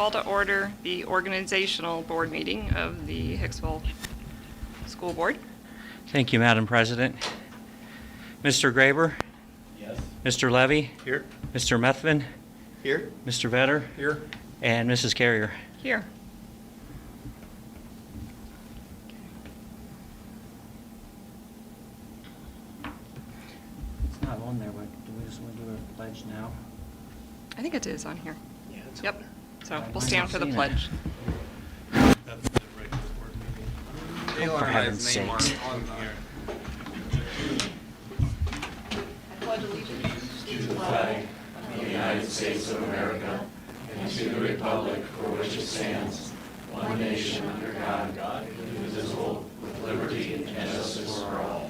call to order the organizational board meeting of the Hicksville School Board. Thank you, Madam President. Mr. Graber? Yes. Mr. Levy? Here. Mr. Methvin? Here. Mr. Vetter? Here. And Mrs. Carrier? Here. It's not on there, but do we just want to do a pledge now? I think it is on here. Yeah, it's Yep. So I'm we'll stand not for the seeing it. pledge. That's the regular board meeting. Dale for heaven's sakes. On here. I pledge allegiance to the flag of the United States of America and to the republic for which it stands, one nation under God, indivisible, with liberty and justice for all.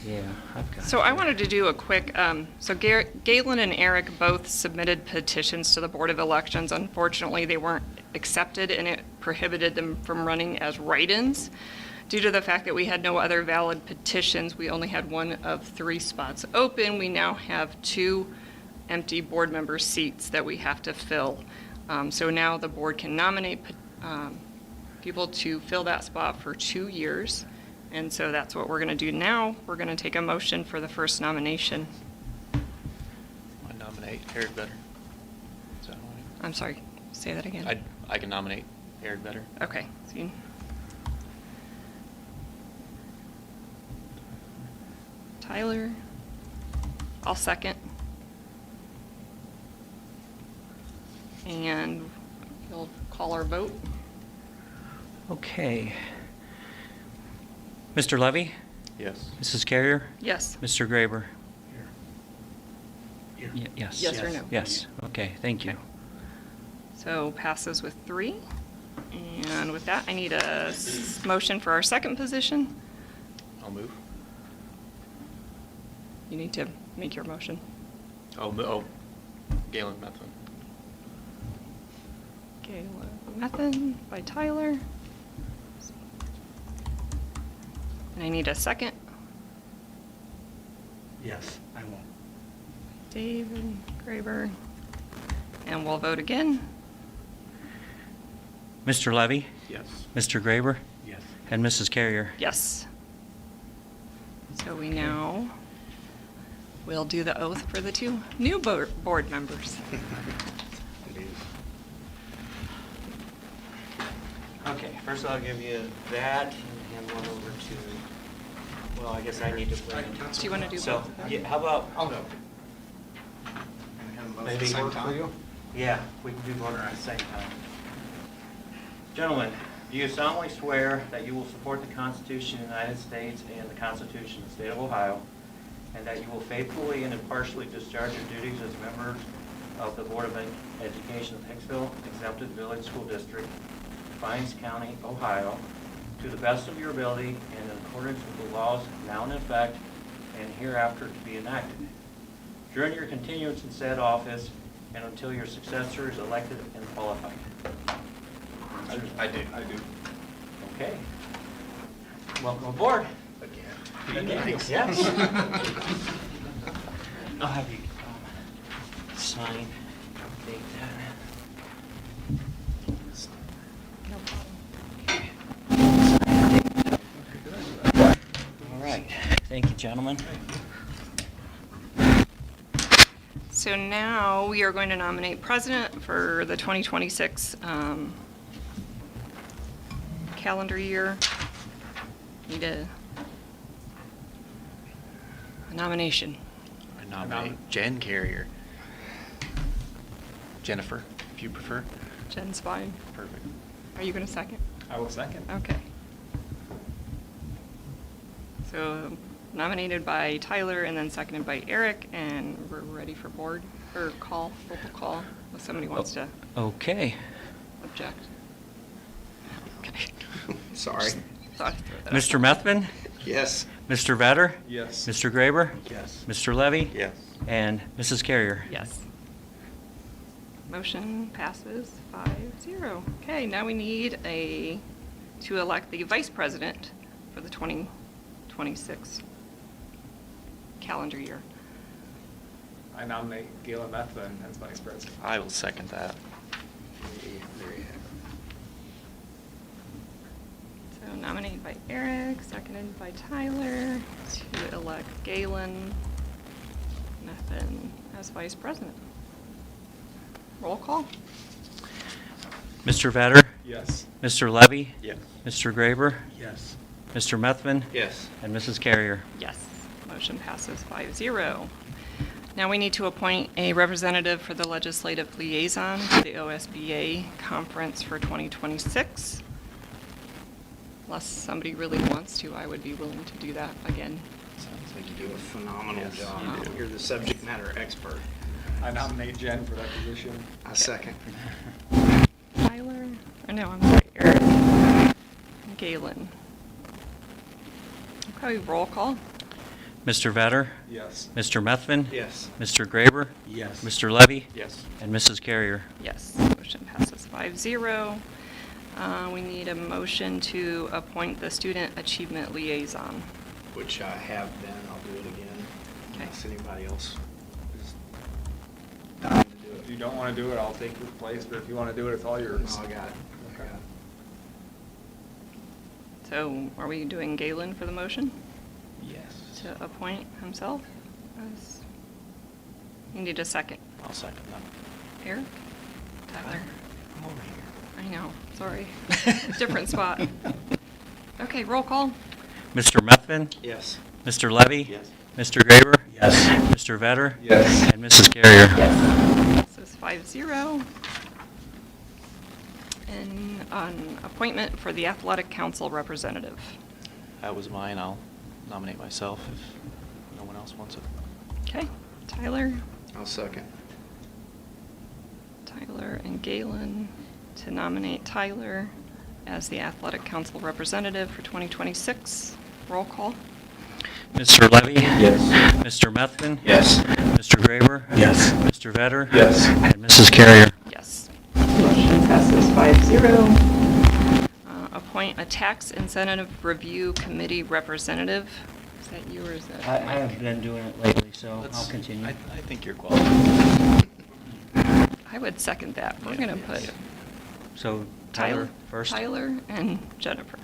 Yeah, I've got So it. I wanted to do a quick, Galen and Eric both submitted petitions to the Board of Elections. Unfortunately, they weren't accepted, and it prohibited them from running as write-ins. Due to the fact that we had no other valid petitions, we only had one of 3 spots open. We now have 2 empty board member seats that we have to fill. So now the board can nominate people to fill that spot for 2 years. And so that's what we're going to do now. We're going to take a motion for the first nomination. I nominate Eric Vetter. Is that all right? I'm sorry, say that again. I can nominate Eric Vetter. Okay. So Tyler, I'll second. And you'll call our vote. Okay. Mr. Levy? Yes. Mrs. Carrier? Yes. Mr. Graber? Here. Yes. Yes or no? Yes. Okay, thank you. Okay. So passes with 3. And with that, I need a motion for our second position. I'll move. You need to make your motion. Galen Methvin. Okay, Methvin by Tyler. And I need a second. Yes, I won't. David Graber. And we'll vote again. Mr. Levy? Yes. Mr. Graber? Yes. And Mrs. Carrier? Yes. So we now will do the oath for the 2 new board members. Okay, first I'll give you that and hand one over to, well, I guess I need to play. Do you want to do So, both? yeah, how about, I'll go. maybe work for you? Yeah, we can do both at the same time. Gentlemen, do you solemnly swear that you will support the Constitution of the United States and the Constitution of the State of Ohio, and that you will faithfully and impartially discharge your duties as members of the Board of Education of Hicksville, Exempted Village School District, Defiance County, Ohio, to the best of your ability and in accordance with the laws now in effect and hereafter to be enacted? During your continuance in said office and until your successor is elected and qualified. I do. Okay. Welcome aboard. Again. Yes. I'll have you sign, date No problem. that. All right. Thank you, gentlemen. So now we are going to nominate president for the 2026 calendar year. Need a nomination. I nominate Jen Carrier. Jennifer, if you prefer. Jen's fine. Perfect. Are you going to second? I will second. Okay. So nominated by Tyler and then seconded by Eric, and we're ready for board, or call, roll call, if somebody wants to Okay. object. Okay. Sorry. Thought I'd throw that out. Mr. Methvin? Yes. Mr. Vetter? Yes. Mr. Graber? Yes. Mr. Levy? Yes. And Mrs. Carrier? Yes. Motion passes 5-0. Okay, now we need to elect the vice president for the 2026 calendar year. I nominate Galen Methvin as vice president. I will second that. There you have So nominated by Eric, seconded by Tyler to elect Galen Methvin as vice president. Roll call? Mr. Vetter? Yes. Mr. Levy? Yes. Mr. Graber? Yes. Mr. Methvin? it. Yes. And Mrs. Carrier? Yes. Motion passes 5-0. Now we need to appoint a representative for the legislative liaison to the OSBA conference for 2026. Unless somebody really wants to, I would be willing to do that again. Sounds like you do a phenomenal Yes, job. you do. You're the subject matter expert. I nominate Jen for that position. I second. Tyler, or no, I'm sorry, Eric. And Galen. Okay, roll call? Mr. Vetter? Yes. Mr. Methvin? Yes. Mr. Graber? Yes. Mr. Levy? Yes. And Mrs. Carrier? Yes, motion passes 5-0. We need a motion to appoint the student achievement liaison. Which I have been. I'll do it again. Okay. Unless anybody else is dying to do If it. you don't want to do it, I'll take your place, but if you want to do it, it's all yours. No, I got it. I got it. So are we doing Galen for the motion Yes. to appoint himself? as- You need a second. I'll second that. Eric? Tyler? I'm over here. I know, sorry. Different spot. Okay, roll call? Mr. Methvin? Yes. Mr. Levy? Yes. Mr. Graber? Yes. Mr. Vetter? Yes. And Mrs. Carrier? This is 5-0. And an appointment for the athletic council representative. That was mine. I'll nominate myself if no one else wants it. Okay, Tyler? I'll second. Tyler and Galen to nominate Tyler as the athletic council representative for 2026. Roll call? Mr. Levy? Yes. Mr. Methvin? Yes. Mr. Graber? Yes. Mr. Vetter? Yes. And Mrs. Carrier? Yes. Motion passes 5-0. Appoint a tax incentive review committee representative. Is that you or is that? I have been doing it lately, so I'll Let's- continue. I think you're qualified. I would second that. We're going to put So Tyler first? Tyler and Jennifer.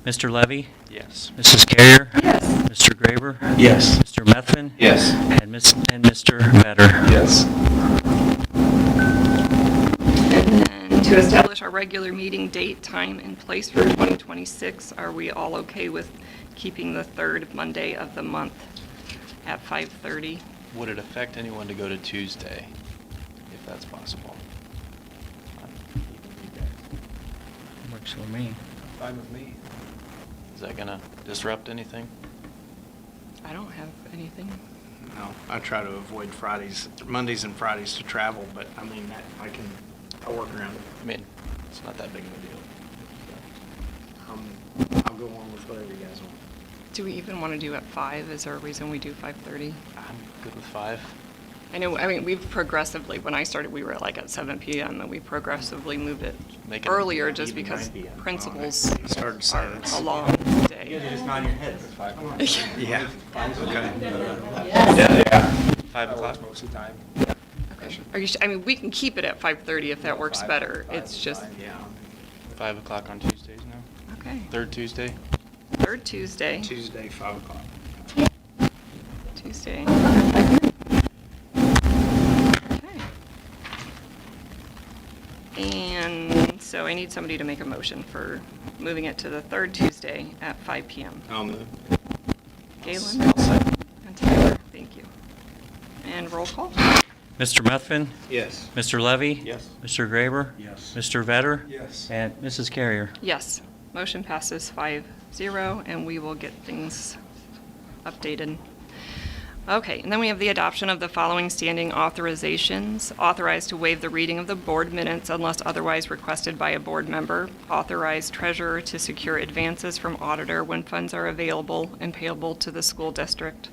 Mr. Levy? Yes. Mrs. Carrier? Yes. Mr. Graber? Yes. Mr. Methvin? Yes. And Mr. Vetter? Yes. And to establish our regular meeting date, time, and place for 2026, are we all okay with keeping the third Monday of the month at 5:30? Would it affect anyone to go to Tuesday, if that's possible? Works for me. Fine with me. Is that gonna disrupt anything? I don't have anything. No, I try to avoid Mondays and Fridays to travel, but I mean, I'll work around it. I mean, it's not that big of a deal. I'll go along with whatever you guys want. Do we even want to do at 5? Is there a reason we do 5:30? I'm good with 5. I know, I mean, we've progressively, when I started, we were like at 7 PM, and we progressively moved it Make it earlier just even because 9 p.m. principals You started saying are it's- a long day. You guys are just nodding your heads. Yeah. Okay. Yeah. 5 That o'clock? works most of the time. Okay. Are you, I mean, we can keep it at 5:30 if that works 5 better. 5 It's is just, fine. Yeah. 5 o'clock on Tuesdays now? okay. Third Tuesday? Third Tuesday. Tuesday, 5 o'clock. Tuesday. Okay. And so I need somebody to make a motion for moving it to the third Tuesday at 5 PM. I'll move. Galen? I'll second. And Tyler, thank you. And roll call? Mr. Methvin? Yes. Mr. Levy? Yes. Mr. Graber? Yes. Mr. Vetter? Yes. And Mrs. Carrier? Yes. Motion passes 5-0, and we will get things updated. Okay, and then we have the adoption of the following standing authorizations. Authorized to waive the reading of the board minutes unless otherwise requested by a board member. Authorized treasurer to secure advances from auditor when funds are available and payable to the school district.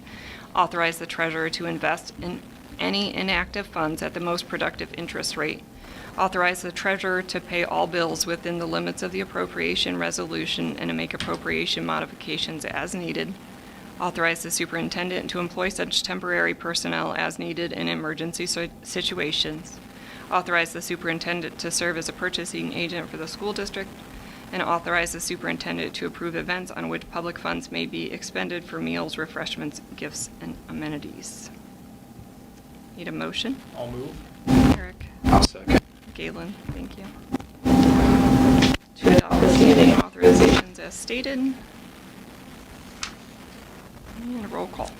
Authorize the treasurer to invest in any inactive funds at the most productive interest rate. Authorize the treasurer to pay all bills within the limits of the appropriation resolution and to make appropriation modifications as needed. Authorize the superintendent to employ such temporary personnel as needed in emergency situations. Authorize the superintendent to serve as a purchasing agent for the school district, and authorize the superintendent to approve events on which public funds may be expended for meals, refreshments, gifts, and amenities. Need a motion? I'll move. Eric? I'll second. Galen, thank you. To adopt the meeting authorizations as stated. And a roll call.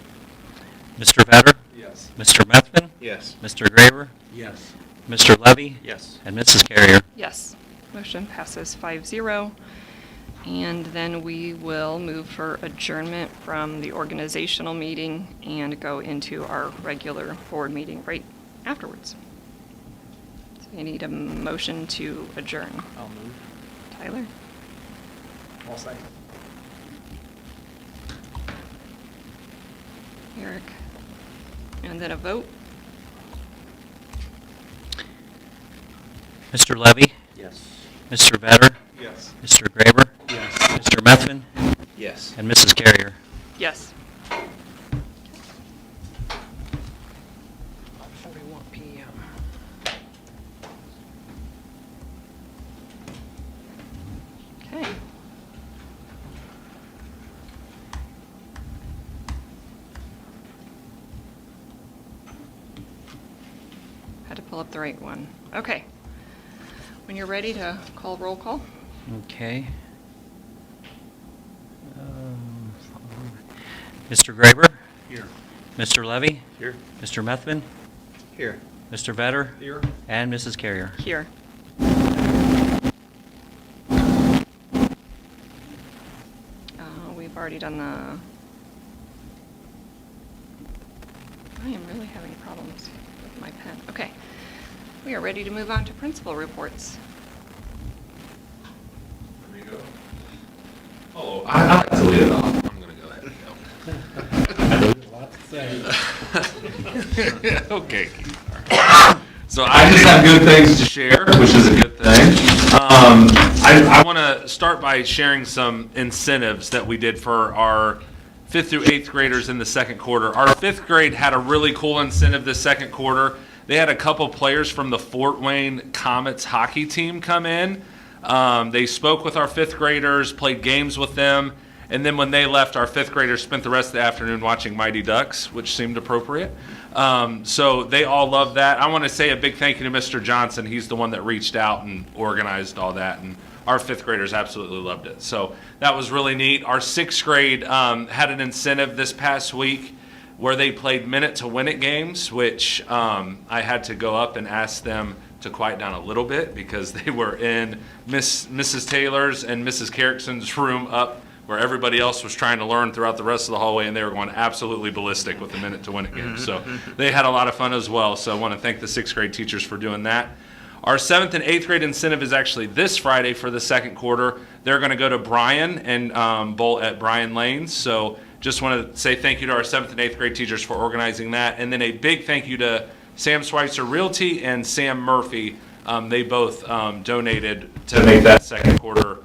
Mr. Vetter? Yes. Mr. Methvin? Yes. Mr. Graber? Yes. Mr. Levy? Yes. And Mrs. Carrier? Yes, motion passes 5-0. And then we will move for adjournment from the organizational meeting and go into our regular board meeting right afterwards. So you need a motion to adjourn. I'll move. Tyler? I'll second. Eric? And then a vote? Mr. Levy? Yes. Mr. Vetter? Yes. Mr. Graber? Yes. Mr. Methvin? Yes. And Mrs. Carrier? Yes. 41 p.m. Okay. Had to pull up the right one. Okay. When you're ready to call roll call? Okay. Mr. Graber? Here. Mr. Levy? Here. Mr. Methvin? Here. Mr. Vetter? Here. And Mrs. Carrier? Here. We've already done the... I am really having problems with my pen. Okay. We are ready to move on to principal reports. There you go. Oh, I like to lead it off. I'm going to go ahead and go. Okay. So I just have good things to share, which is a good thing. I want to start by sharing some incentives that we did for our 5th through 8th graders in the second quarter. Our 5th grade had a really cool incentive this second quarter. They had a couple players from the Fort Wayne Comets hockey team come in. They spoke with our 5th graders, played games with them, and then when they left, our 5th graders spent the rest of the afternoon watching Mighty Ducks, which seemed appropriate. So they all loved that. I want to say a big thank you to Mr. Johnson. He's the one that reached out and organized all that, and our 5th graders absolutely loved it. So that was really neat. Our 6th grade had an incentive this past week where they played minute to win it games, which I had to go up and ask them to quiet down a little bit because they were in Mrs. Taylor's and Mrs. Carrickson's room up where everybody else was trying to learn throughout the rest of the hallway, and they were going absolutely ballistic with the minute to win it game. So they had a lot of fun as well. So I want to thank the 6th grade teachers for doing that. Our 7th and 8th grade incentive is actually this Friday for the second quarter. They're going to go to Bryan and bowl at Bryan Lanes. So just want to say thank you to our 7th and 8th grade teachers for organizing that. And then a big thank you to Sam Schweitzer Realty and Sam Murphy. They both donated to make that second quarter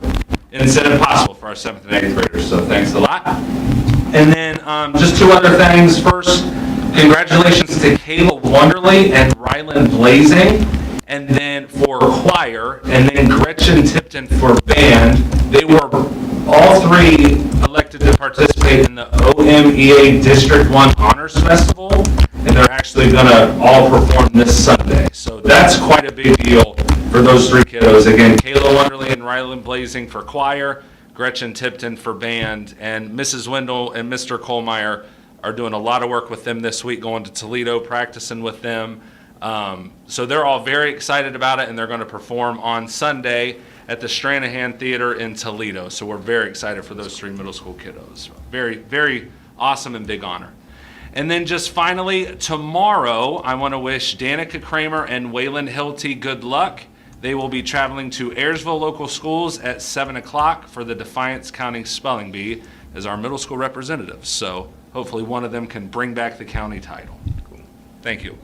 incentive possible for our 7th and 8th graders. So thanks a lot. And then just two other things. First, congratulations to Kayla Wonderly and Ryland Blazing. And then for choir, and then Gretchen Tipton for band. They were all three elected to participate in the OMEA District 1 Honors Festival, and they're actually going to all perform this Sunday. So that's quite a big deal for those three kiddos. Again, Kayla Wonderly and Ryland Blazing for choir, Gretchen Tipton for band, and Mrs. Wendell and Mr. Kohlmeyer are doing a lot of work with them this week, going to Toledo, practicing with them. So they're all very excited about it, and they're going to perform on Sunday at the Stranahan Theater in Toledo. So we're very excited for those three middle school kiddos. Very, very awesome and big honor. And then just finally, tomorrow, I want to wish Danica Kramer and Waylon Hilty good luck. They will be traveling to Ayersville Local Schools at 7 o'clock for the Defiance County Spelling Bee as our middle school representatives. So hopefully one of them can bring back the county title. Cool. Thank you.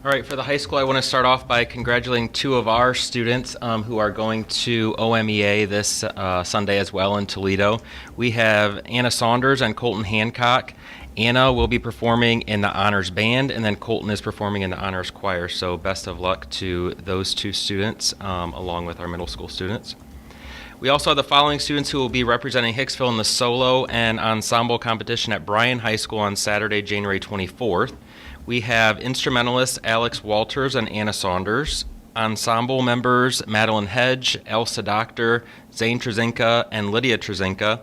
All right, for the high school, I want to start off by congratulating two of our students who are going to OMEA this Sunday as well in Toledo. We have Anna Saunders and Colton Hancock. Anna will be performing in the honors band, and then Colton is performing in the honors choir. So best of luck to those two students, along with our middle school students. We also have the following students who will be representing Hicksville in the solo and ensemble competition at Bryan High School on Saturday, January 24th. We have instrumentalists Alex Walters and Anna Saunders, ensemble members Madeline Hedge, Elsa Doctor, Zane Trzynka, and Lydia Trzynka,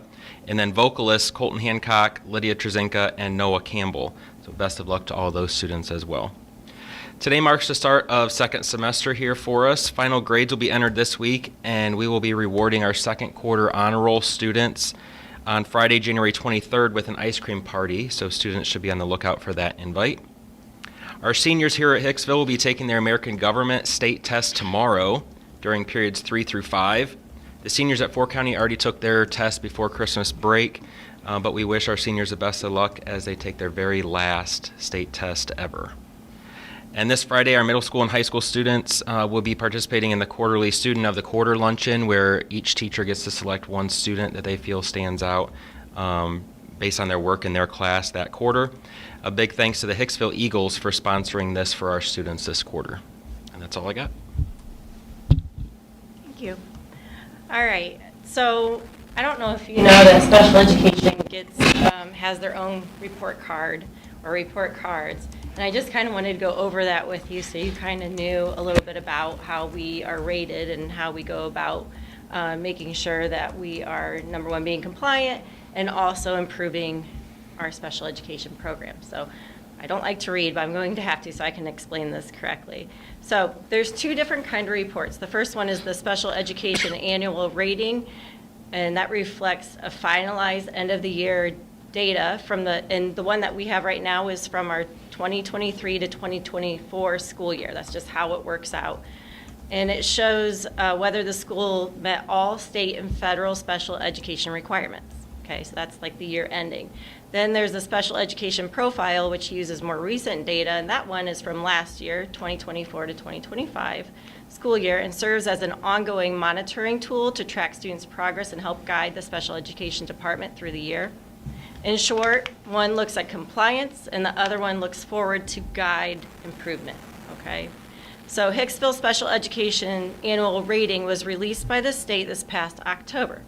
and then vocalists Colton Hancock, Lydia Trzynka, and Noah Campbell. So best of luck to all those students as well. Today marks the start of second semester here for us. Final grades will be entered this week, and we will be rewarding our second quarter honor roll students on Friday, January 23rd with an ice cream party, so students should be on the lookout for that invite. Our seniors here at Hicksville will be taking their American Government state test tomorrow during periods 3 through 5. The seniors at Fort County already took their test before Christmas break, but we wish our seniors the best of luck as they take their very last state test ever. And this Friday, our middle school and high school students will be participating in the quarterly Student of the Quarter luncheon, where each teacher gets to select one student that they feel stands out based on their work in their class that quarter. A big thanks to the Hicksville Eagles for sponsoring this for our students this quarter. And that's all I got. Thank you. All right, so I don't know if you know that special education has their own report card or report cards. And I just kind of wanted to go over that with you so you kind of knew a little bit about how we are rated and how we go about making sure that we are, number one, being compliant and also improving our special education program. So I don't like to read, but I'm going to have to so I can explain this correctly. So there's two different kind of reports. The first one is the special education annual rating, and that reflects a finalized end of the year data from and the one that we have right now is from our 2023 to 2024 school year. That's just how it works out. And it shows whether the school met all state and federal special education requirements. Okay, so that's like the year ending. Then there's a special education profile, which uses more recent data, and that one is from last year, 2024 to 2025 school year, and serves as an ongoing monitoring tool to track students' progress and help guide the special education department through the year. In short, one looks at compliance and the other one looks forward to guide improvement, okay? So Hicksville Special Education Annual Rating was released by the state this past October.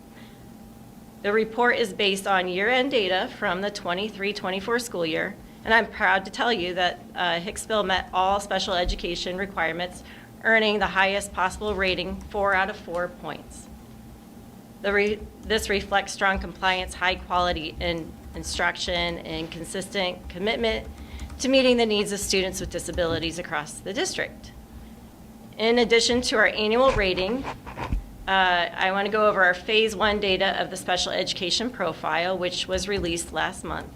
The report is based on year-end data from the 23-24 school year, and I'm proud to tell you that Hicksville met all special education requirements, earning the highest possible rating, 4 out of 4 points. This reflects strong compliance, high quality in instruction, and consistent commitment to meeting the needs of students with disabilities across the district. In addition to our annual rating, I want to go over our Phase 1 data of the special education profile, which was released last month.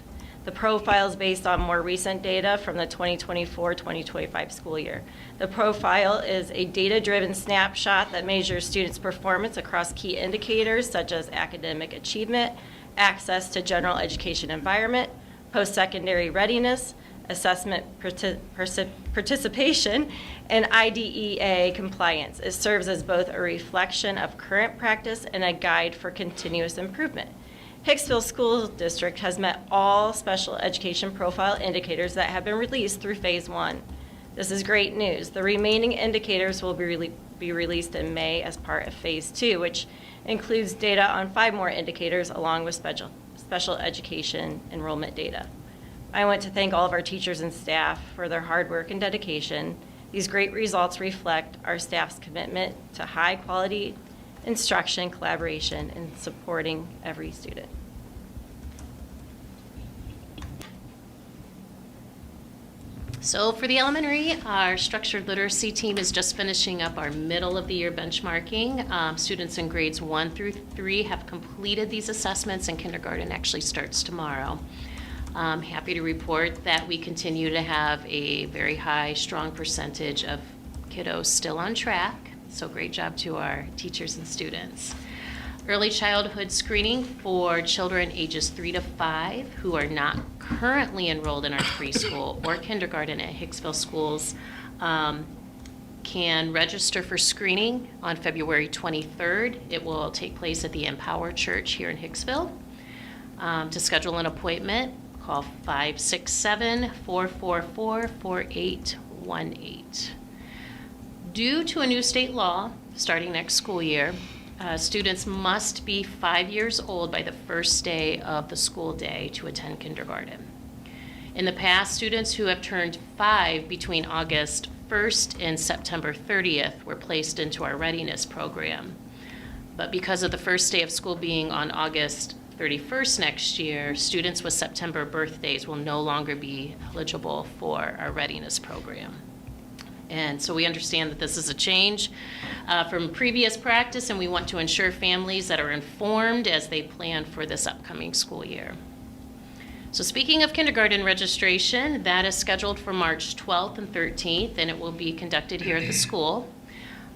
The profile is based on more recent data from the 2024-2025 school year. The profile is a data-driven snapshot that measures students' performance across key indicators such as academic achievement, access to general education environment, post-secondary readiness, assessment participation, and IDEA compliance. It serves as both a reflection of current practice and a guide for continuous improvement. Hicksville School District has met all special education profile indicators that have been released through Phase 1. This is great news. The remaining indicators will be released in May as part of Phase 2, which includes data on 5 more indicators along with special education enrollment data. I want to thank all of our teachers and staff for their hard work and dedication. These great results reflect our staff's commitment to high quality instruction, collaboration, and supporting every student. So for the elementary, our structured literacy team is just finishing up our middle of the year benchmarking. Students in grades 1 through 3 have completed these assessments, and kindergarten actually starts tomorrow. I'm happy to report that we continue to have a very high, strong percentage of kiddos still on track. So great job to our teachers and students. Early childhood screening for children ages 3 to 5 who are not currently enrolled in our preschool or kindergarten at Hicksville schools can register for screening on February 23rd. It will take place at the Empower Church here in Hicksville. To schedule an appointment, call 567-444-4818. Due to a new state law starting next school year, students must be 5 years old by the first day of the school day to attend kindergarten. In the past, students who have turned 5 between August 1st and September 30th were placed into our readiness program. But because of the first day of school being on August 31st next year, students with September birthdays will no longer be eligible for our readiness program. And so we understand that this is a change from previous practice, and we want to ensure families that are informed as they plan for this upcoming school year. So speaking of kindergarten registration, that is scheduled for March 12th and 13th, and it will be conducted here at the school.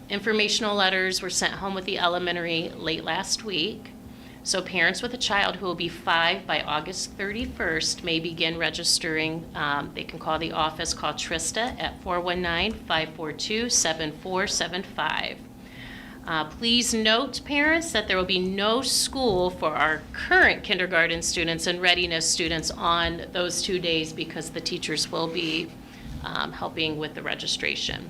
Informational letters were sent home with the elementary late last week. So parents with a child who will be 5 by August 31st may begin registering. They can call the office, call Trista at 419-542-7475. Please note, parents, that there will be no school for our current kindergarten students and readiness students on those 2 days because the teachers will be helping with the registration.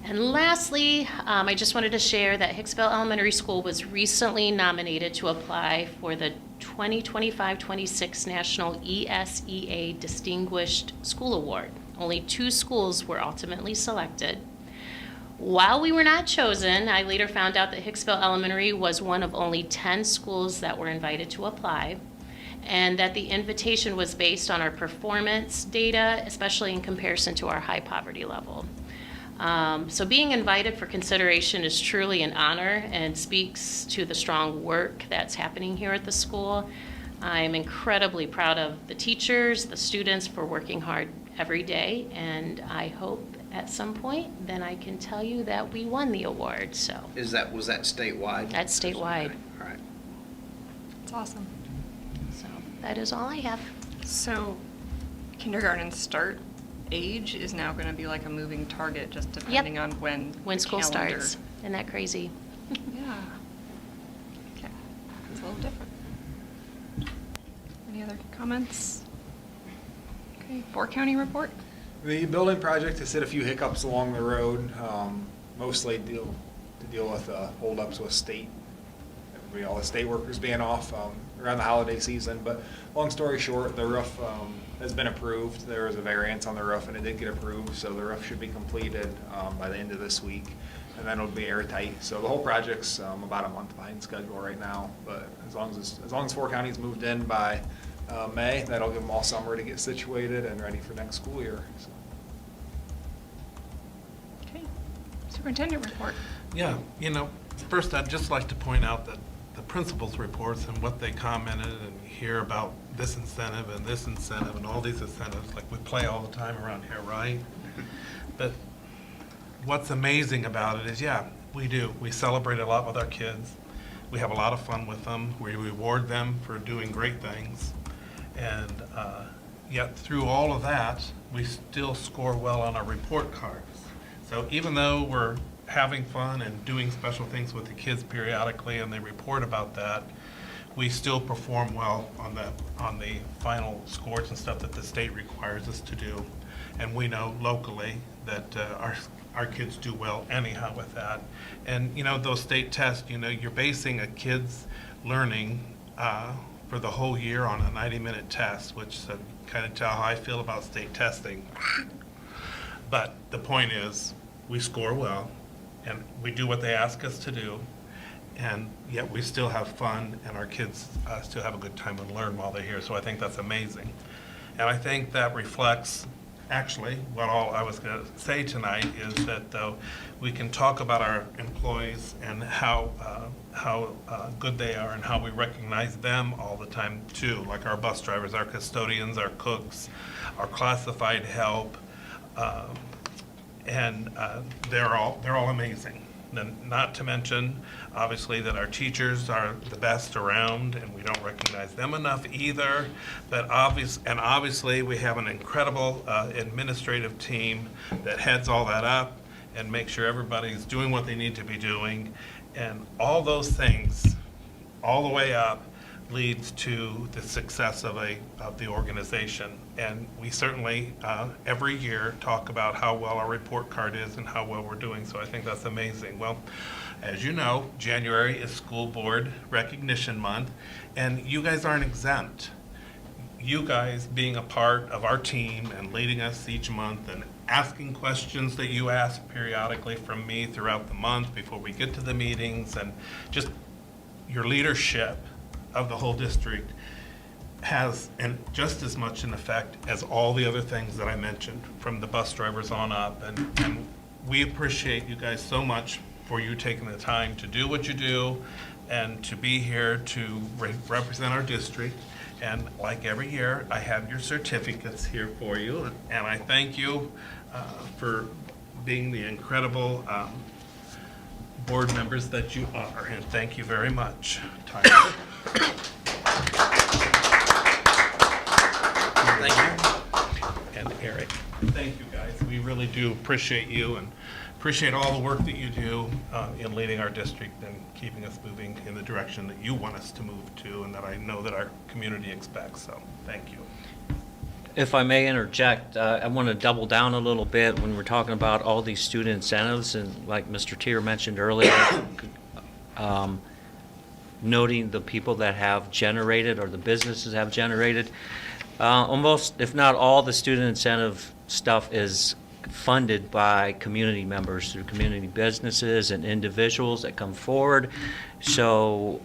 And lastly, I just wanted to share that Hicksville Elementary School was recently nominated to apply for the 2025-26 National ESEA Distinguished School Award. Only 2 schools were ultimately selected. While we were not chosen, I later found out that Hicksville Elementary was one of only 10 schools that were invited to apply, and that the invitation was based on our performance data, especially in comparison to our high poverty level. So being invited for consideration is truly an honor and speaks to the strong work that's happening here at the school. I'm incredibly proud of the teachers, the students for working hard every day, and I hope at some point then I can tell you that we won the award. So Was that statewide? that's statewide. Okay, all right. It's awesome. So that is all I have. So kindergarten start age is now going to be like a moving target just depending on when the School calendar- starts. Isn't that crazy? Yeah. Okay. It's a little different. Any other comments? Okay, 4-county report? The building project has hit a few hiccups along the road, mostly to deal with holdups with state, all the state workers being off around the holiday season. But long story short, the roof has been approved. There was a variance on the roof, and it did get approved, so the roof should be completed by the end of this week, and then it'll be airtight. So the whole project's about a month behind schedule right now, but as long as 4 counties moved in by May, that'll give them all summer to get situated and ready for next school year. So. Okay. Superintendent report. Yeah, first I'd just like to point out that the principals' reports and what they commented, and you hear about this incentive and all these incentives, like we play all the time around here, right? But what's amazing about it is, yeah, we do. We celebrate a lot with our kids. We have a lot of fun with them. We reward them for doing great things. And yet through all of that, we still score well on our report cards. So even though we're having fun and doing special things with the kids periodically and they report about that, we still perform well on the final scores and stuff that the state requires us to do. And we know locally that our kids do well anyhow with that. And those state tests, you're basing a kid's learning for the whole year on a 90-minute test, which kind of tell how I feel about state testing. But the point is, we score well, and we do what they ask us to do, and yet we still have fun, and our kids still have a good time and learn while they're here. So I think that's amazing. And I think that reflects, actually, what all I was going to say tonight is that we can talk about our employees and how good they are and how we recognize them all the time too, like our bus drivers, our custodians, our cooks, our classified help, and they're all amazing. Not to mention, obviously, that our teachers are the best around, and we don't recognize them enough either. But obviously, we have an incredible administrative team that heads all that up and makes sure everybody's doing what they need to be doing. And all those things, all the way up, leads to the success of the organization. And we certainly, every year, talk about how well our report card is and how well we're doing, so I think that's amazing. Well, as you know, January is School Board Recognition Month, and you guys aren't exempt. You guys being a part of our team and leading us each month and asking questions that you ask periodically from me throughout the month before we get to the meetings, and just your leadership of the whole district has just as much an effect as all the other things that I mentioned, from the bus drivers on up. And we appreciate you guys so much for you taking the time to do what you do and to be here to represent our district. And like every year, I have your certificates here for you, and I thank you for being the incredible board members that you are, and thank you very much. Tyler. Thank you. And Eric. Thank you, guys. We really do appreciate you and appreciate all the work that you do in leading our district and keeping us moving in the direction that you want us to move to, and that I know that our community expects. So thank you. If I may interject, I want to double down a little bit when we're talking about all these student incentives, and like Mr. Tier mentioned earlier, noting the people that have generated, or the businesses have generated. Almost, if not all, the student incentive stuff is funded by community members through community businesses and individuals that come forward. So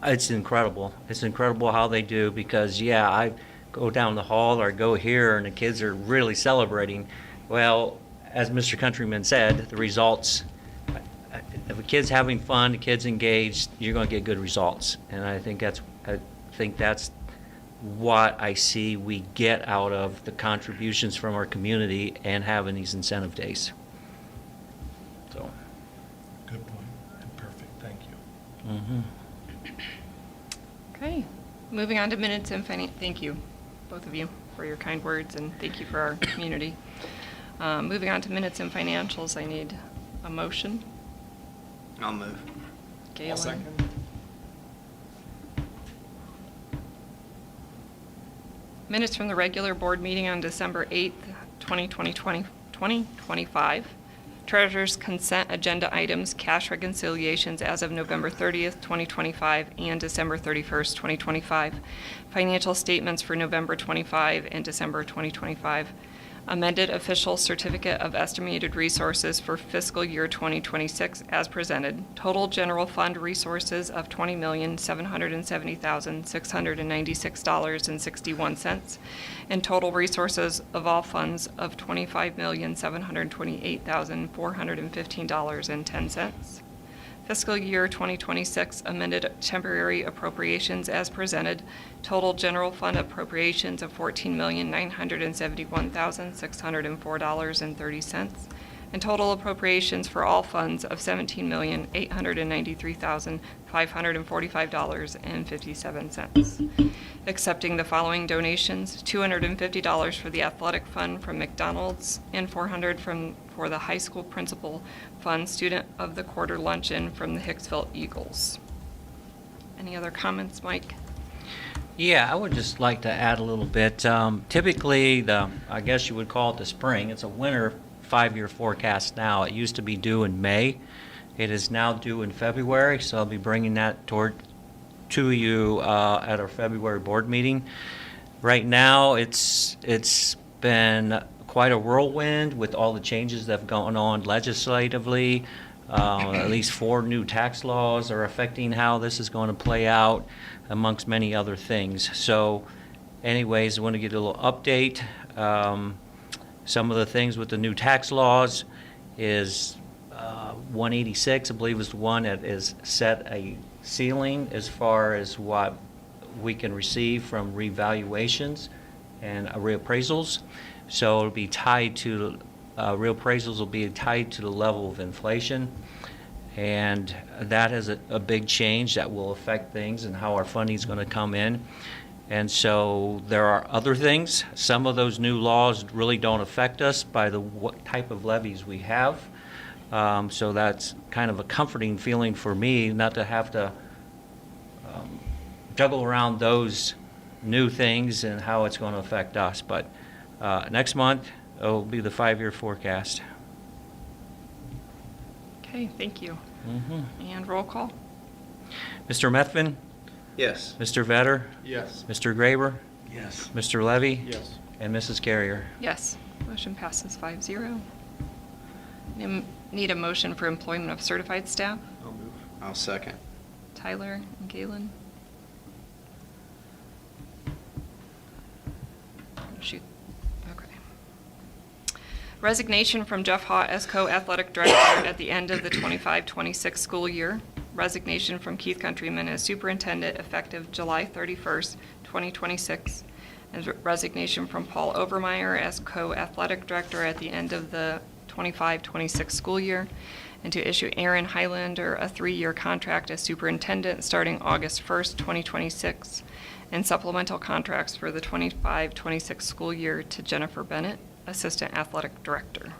it's incredible. It's incredible how they do, because yeah, I go down the hall or go here and the kids are really celebrating. Well, as Mr. Countryman said, the results, if a kid's having fun, the kid's engaged, you're going to get good results. And I think that's what I see we get out of the contributions from our community and having these incentive days. So. Good point. And perfect. Thank you. Mm-hmm. Okay, moving on to minutes and thank you, both of you, for your kind words, and thank you for our community. Moving on to minutes and financials, I need a motion. I'll move. Galen. I'll second. Minutes from the regular board meeting on December 8th, 2025. Treasurer's consent agenda items, cash reconciliations as of November 30th, 2025 and December 31st, 2025. Financial statements for November 25 and December 2025. Amended official certificate of estimated resources for fiscal year 2026 as presented. Total general fund resources of $20,770,696.61, and total resources of all funds of $25,728,415.10. Fiscal year 2026 amended temporary appropriations as presented. Total general fund appropriations of $14,971,604.30, and total appropriations for all funds of $17,893,545.57. Accepting the following donations: $250 for the athletic fund from McDonald's, and $400 for the high school principal fund student of the quarter luncheon from the Hicksville Eagles. Any other comments, Mike? Yeah, I would just like to add a little bit. Typically, I guess you would call it the spring. It's a winter 5-year forecast now. It used to be due in May. It is now due in February, so I'll be bringing that to you at our February board meeting. Right now, it's been quite a whirlwind with all the changes that have gone on legislatively. At least 4 new tax laws are affecting how this is going to play out, amongst many other things. So anyways, I want to get a little update. Some of the things with the new tax laws is 186, I believe, is the one that is set a ceiling as far as what we can receive from revaluations and reappraisals. So it'll be tied to reappraisals will be tied to the level of inflation. And that is a big change that will affect things and how our funding is going to come in. And so there are other things. Some of those new laws really don't affect us by what type of levies we have. So that's kind of a comforting feeling for me, not to have to juggle around those new things and how it's going to affect us. But next month, it'll be the 5-year forecast. Okay, thank you. Mm-hmm. And roll call. Mr. Methvin? Yes. Mr. Vetter? Yes. Mr. Graber? Yes. Mr. Levy? Yes. And Mrs. Carrier? Yes, motion passes 5-0. Need a motion for employment of certified staff? I'll move. I'll second. Tyler and Galen. Shoot, okay. Resignation from Jeff Haw as co-athletic director at the end of the 25-26 school year. Resignation from Keith Countryman as superintendent effective July 31st, 2026. And resignation from Paul Overmeyer as co-athletic director at the end of the 25-26 school year. And to issue Aaron Highlander a 3-year contract as superintendent starting August 1st, 2026. And supplemental contracts for the 25-26 school year to Jennifer Bennett, assistant athletic director.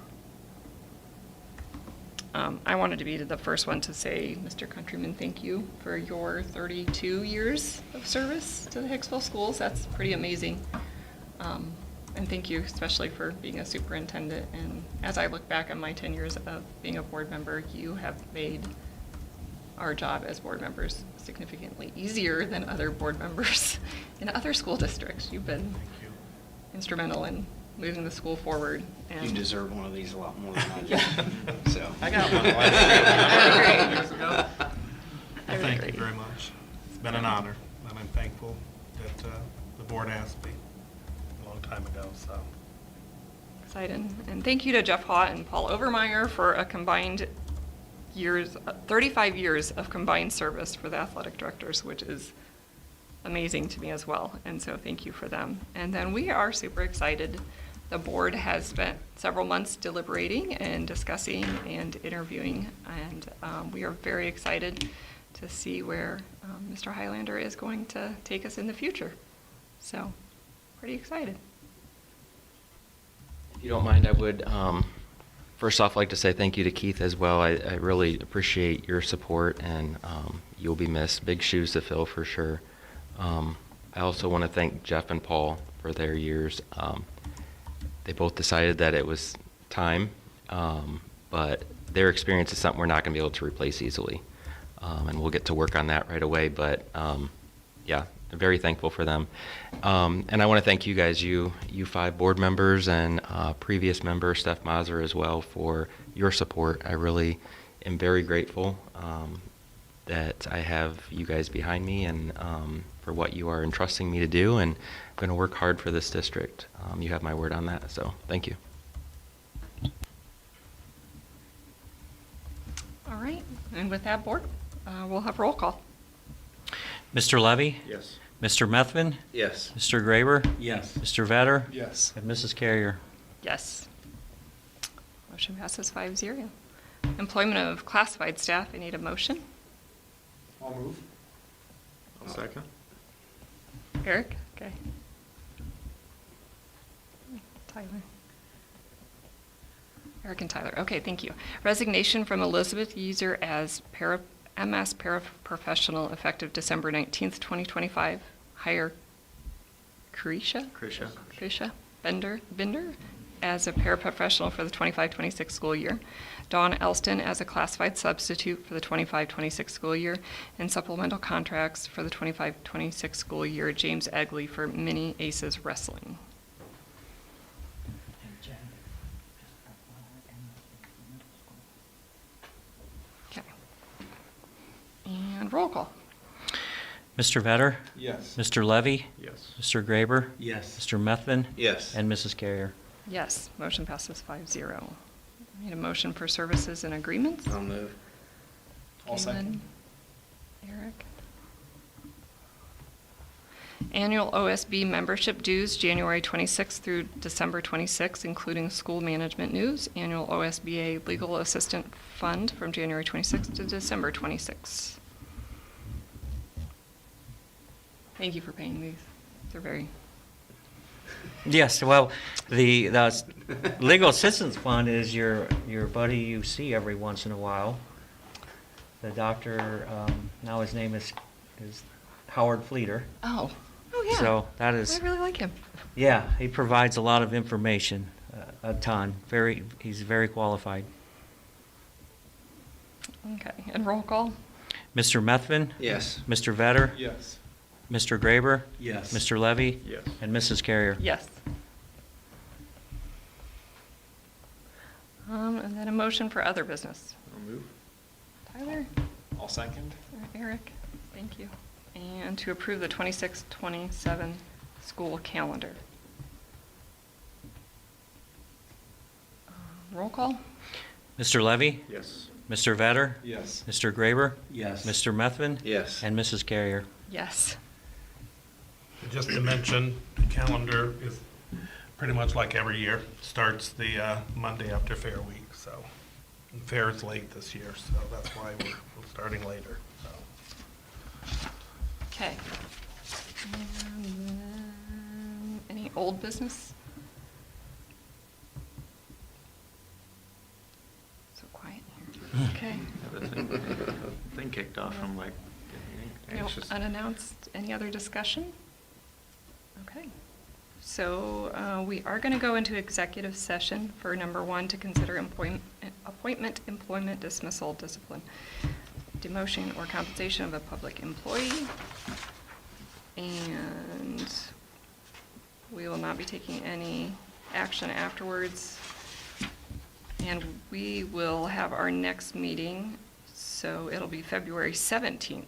I wanted to be the first one to say, Mr. Countryman, thank you for your 32 years of service to the Hicksville schools. That's pretty amazing. And thank you especially for being a superintendent. And as I look back on my 10 years of being a board member, you have made our job as board members significantly easier than other board members in other school districts. You've been instrumental in moving the school forward. And You deserve one of these a lot more than I do. Yeah. So. I got one. Great. Years ago. Very Thank great. you very much. It's been an honor, and I'm thankful that the board asked me a long time ago, so. Excited. And thank you to Jeff Haw and Paul Overmeyer for a combined 35 years of combined service for the athletic directors, which is amazing to me as well. And so thank you for them. And then we are super excited. The board has spent several months deliberating and discussing and interviewing, and we are very excited to see where Mr. Highlander is going to take us in the future. So, pretty excited. If you don't mind, I would first off like to say thank you to Keith as well. I really appreciate your support, and you'll be missed. Big shoes to fill for sure. I also want to thank Jeff and Paul for their years. They both decided that it was time, but their experience is something we're not going to be able to replace easily. And we'll get to work on that right away, but yeah, I'm very thankful for them. And I want to thank you guys, you 5 board members and previous member Steph Mazur as well, for your support. I really am very grateful that I have you guys behind me, and for what you are entrusting me to do, and I'm going to work hard for this district. You have my word on that, so thank you. All right, and with that, board, we'll have roll call. Mr. Levy? Yes. Mr. Methvin? Yes. Mr. Graber? Yes. Mr. Vetter? Yes. And Mrs. Carrier? Yes. Motion passes 5-0. Employment of classified staff, I need a motion. I'll move. I'll second. Eric? Okay. Tyler. Eric and Tyler. Okay, thank you. Resignation from Elizabeth User as MS paraprofessional effective December 19th, 2025. Hire Krisha Bender as a paraprofessional for the 25-26 school year. Dawn Elston as a classified substitute for the 25-26 school year, and supplemental contracts for the 25-26 school year. James Egley for Mini Aces Wrestling. Okay. And roll call. Mr. Vetter? Yes. Mr. Levy? Yes. Mr. Graber? Yes. Mr. Methvin? Yes. And Mrs. Carrier? Yes, motion passes 5-0. Need a motion for services and agreements? I'll move. I'll second. Eric. Annual OSB membership dues, January 26th through December 26th, including school management news. Annual OSBA legal assistant fund from January 26th to December 26th. Thank you for paying these. They're very... Yes, well, the legal assistance fund is your buddy you see every once in a while. The doctor, now his name is Howard Fleeter. Oh yeah. So that is. I really like him. Yeah, he provides a lot of information, a ton. He's very qualified. Okay, and roll call? Mr. Methvin? Yes. Mr. Vetter? Yes. Mr. Graber? Yes. Mr. Levy? Yes. And Mrs. Carrier? Yes. And then a motion for other business. I'll move. Tyler? I'll second. Eric? Thank you. And to approve the 26-27 school calendar. Roll call? Mr. Levy? Yes. Mr. Vetter? Yes. Mr. Graber? Yes. Mr. Methvin? Yes. And Mrs. Carrier? Yes. Just to mention, the calendar is pretty much like every year. Starts the Monday after Fair Week, so. And Fair is late this year, so that's why we're starting later, so. Okay. And then, any old business? So quiet here. Okay. Thing kicked off, I'm like No, anxious. unannounced, any other discussion? Okay. So we are going to go into executive session for number 1 to consider appointment, employment, dismissal, discipline, demotion, or compensation of a public employee. And we will not be taking any action afterwards. And we will have our next meeting, so it'll be February 17th,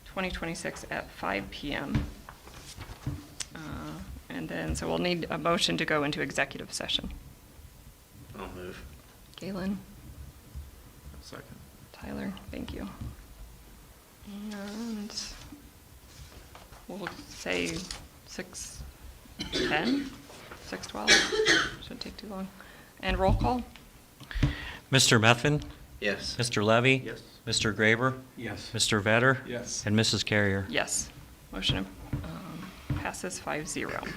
2026 at 5 p.m. And then, so we'll need a motion to go into executive session. I'll move. Galen? Second. Tyler, thank you. And we'll say 6:10, 6:12, shouldn't take too long. And roll call? Mr. Methvin? Yes. Mr. Levy? Yes. Mr. Graber? Yes. Mr. Vetter? Yes. And Mrs. Carrier? Yes. Motion passes 5-0.